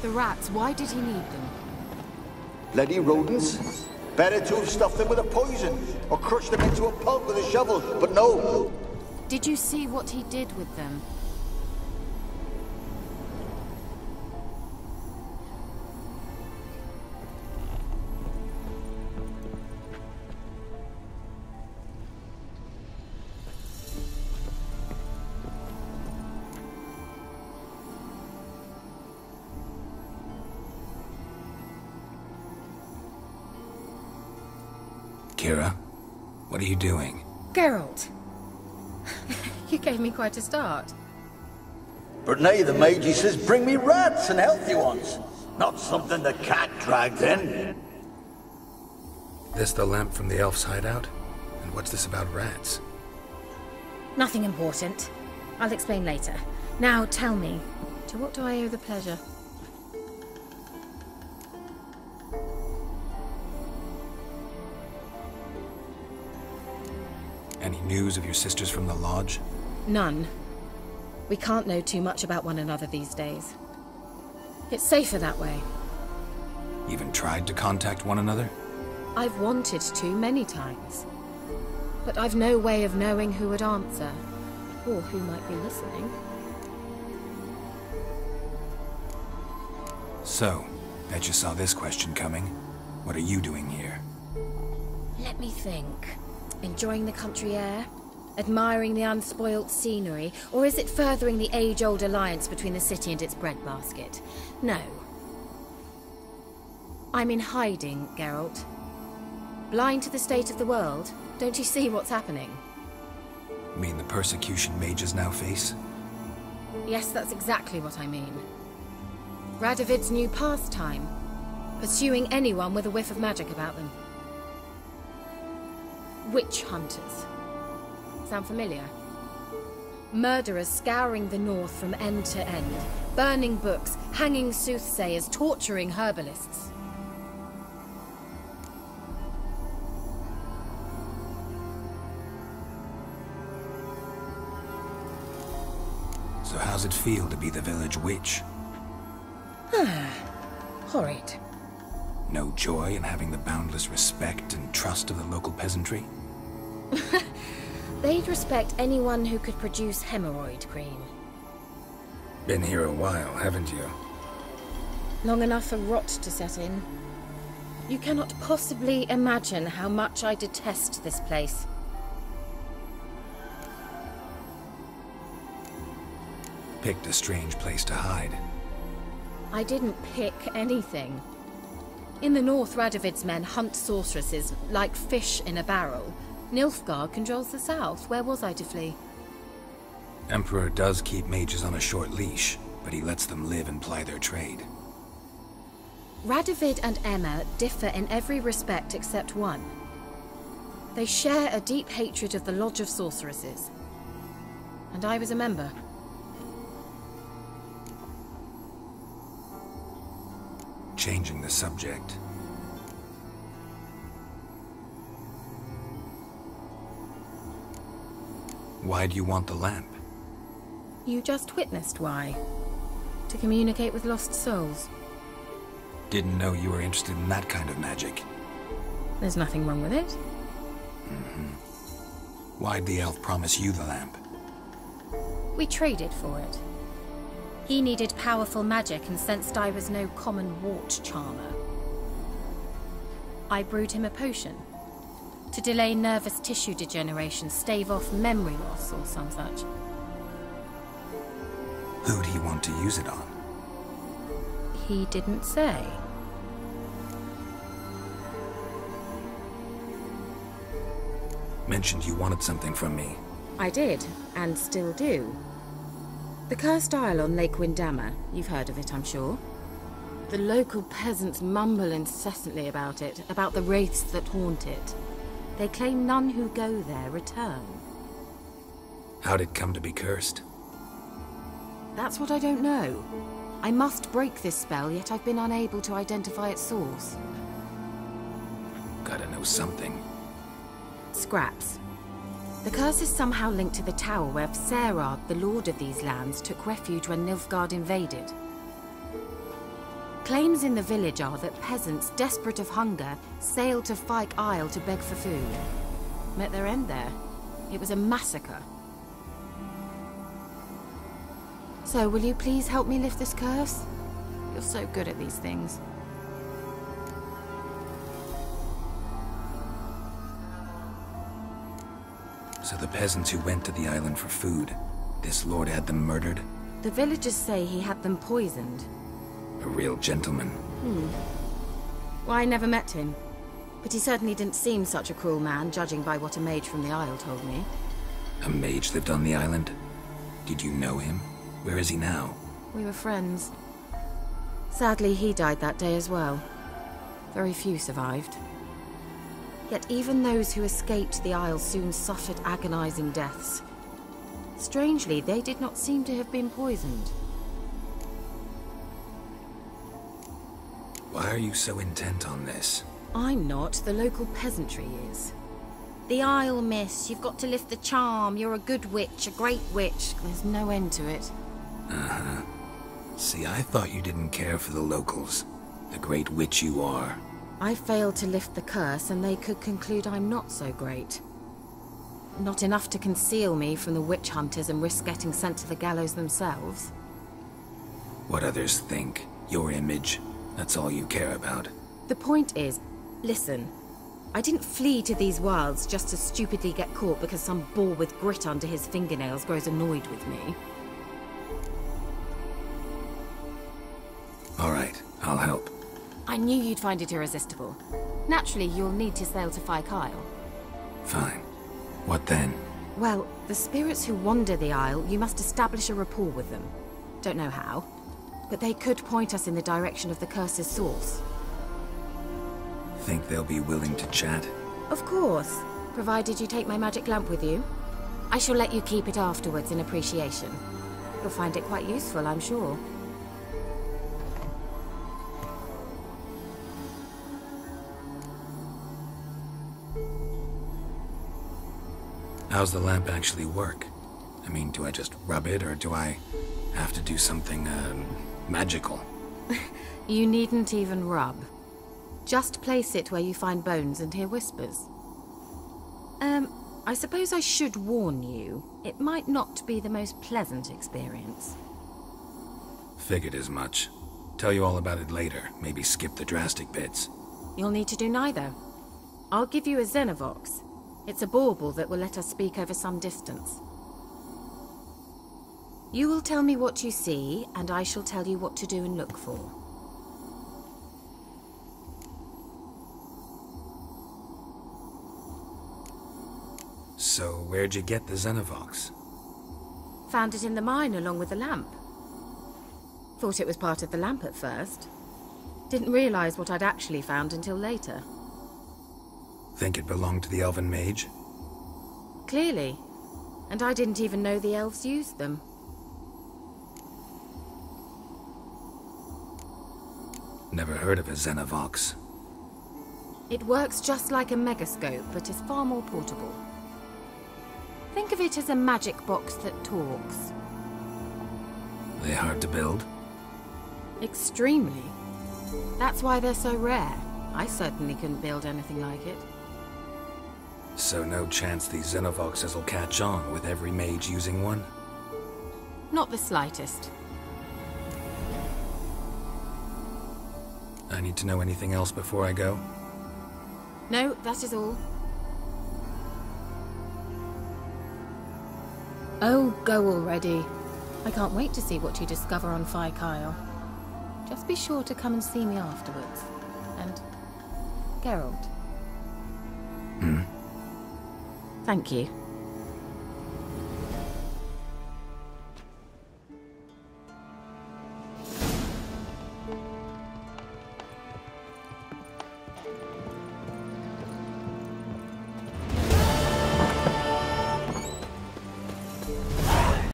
The rats, why did he need them? Bloody rodents. Better to have stuffed them with a poison, or crushed them into a pulp with a shovel, but no. Did you see what he did with them? Keira, what are you doing? Geralt! You gave me quite a start. But now the mage says bring me rats and healthy ones. Not something the cat dragged in. This the lamp from the elf's hideout? And what's this about rats? Nothing important. I'll explain later. Now tell me, to what do I owe the pleasure? Any news of your sisters from the lodge? None. We can't know too much about one another these days. It's safer that way. Even tried to contact one another? I've wanted to many times. But I've no way of knowing who would answer, or who might be listening. So, bet you saw this question coming. What are you doing here? Let me think. Enjoying the country air? Admiring the unspoilt scenery? Or is it furthering the age-old alliance between the city and its breadbasket? No. I'm in hiding, Geralt. Blind to the state of the world? Don't you see what's happening? You mean the persecution mages now face? Yes, that's exactly what I mean. Radovid's new pastime. Pursuing anyone with a whiff of magic about them. Witch hunters. Sound familiar? Murderers scouring the north from end to end, burning books, hanging soothsayers, torturing herbalists. So how's it feel to be the village witch? Horrid. No joy in having the boundless respect and trust of the local peasantry? They'd respect anyone who could produce hemorrhoid cream. Been here a while, haven't you? Long enough for rot to set in. You cannot possibly imagine how much I detest this place. Picked a strange place to hide. I didn't pick anything. In the north, Radovid's men hunt sorceresses like fish in a barrel. Nilfgaard controls the south. Where was I to flee? Emperor does keep mages on a short leash, but he lets them live and ply their trade. Radovid and Emma differ in every respect except one. They share a deep hatred of the Lodge of Sorceresses. And I was a member. Changing the subject. Why do you want the lamp? You just witnessed why. To communicate with lost souls. Didn't know you were interested in that kind of magic. There's nothing wrong with it. Why'd the elf promise you the lamp? We traded for it. He needed powerful magic and sensed I was no common wart charmer. I brewed him a potion. To delay nervous tissue degeneration, stave off memory loss or some such. Who'd he want to use it on? He didn't say. Mentioned you wanted something from me. I did, and still do. The cursed isle on Lake Windammer, you've heard of it, I'm sure. The local peasants mumble incessantly about it, about the wraiths that haunt it. They claim none who go there return. How'd it come to be cursed? That's what I don't know. I must break this spell, yet I've been unable to identify its source. Gotta know something. Scraps. The curse is somehow linked to the tower where Serard, the lord of these lands, took refuge when Nilfgaard invaded. Claims in the village are that peasants, desperate of hunger, sailed to Fyke Isle to beg for food. Met their end there. It was a massacre. So, will you please help me lift this curse? You're so good at these things. So the peasants who went to the island for food, this lord had them murdered? The villagers say he had them poisoned. A real gentleman. Well, I never met him. But he certainly didn't seem such a cruel man, judging by what a mage from the Isle told me. A mage lived on the island? Did you know him? Where is he now? We were friends. Sadly, he died that day as well. Very few survived. Yet even those who escaped the Isle soon suffered agonizing deaths. Strangely, they did not seem to have been poisoned. Why are you so intent on this? I'm not, the local peasantry is. The Isle, miss, you've got to lift the charm. You're a good witch, a great witch. There's no end to it. Uh-huh. See, I thought you didn't care for the locals. The great witch you are. I failed to lift the curse, and they could conclude I'm not so great. Not enough to conceal me from the witch hunters and risk getting sent to the gallows themselves. What others think, your image, that's all you care about. The point is, listen, I didn't flee to these wilds just to stupidly get caught because some boar with grit under his fingernails grows annoyed with me. All right, I'll help. I knew you'd find it irresistible. Naturally, you'll need to sail to Fyke Isle. Fine. What then? Well, the spirits who wander the Isle, you must establish a rapport with them. Don't know how, but they could point us in the direction of the curse's source. Think they'll be willing to chat? Of course, provided you take my magic lamp with you. I shall let you keep it afterwards in appreciation. You'll find it quite useful, I'm sure. How's the lamp actually work? I mean, do I just rub it, or do I have to do something, magical? You needn't even rub. Just place it where you find bones and hear whispers. I suppose I should warn you, it might not be the most pleasant experience. Figured as much. Tell you all about it later, maybe skip the drastic bits. You'll need to do neither. I'll give you a Xenovox. It's a bauble that will let us speak over some distance. You will tell me what you see, and I shall tell you what to do and look for. So, where'd you get the Xenovox? Found it in the mine along with the lamp. Thought it was part of the lamp at first. Didn't realize what I'd actually found until later. Think it belonged to the elven mage? Clearly. And I didn't even know the elves used them. Never heard of a Xenovox. It works just like a megascope, but is far more portable. Think of it as a magic box that talks. They hard to build? Extremely. That's why they're so rare. I certainly couldn't build anything like it. So no chance these Xenovoxes will catch on with every mage using one? Not the slightest. I need to know anything else before I go? No, that is all. Oh, go already. I can't wait to see what you discover on Fyke Isle. Just be sure to come and see me afterwards. And Geralt. Hmm? Thank you.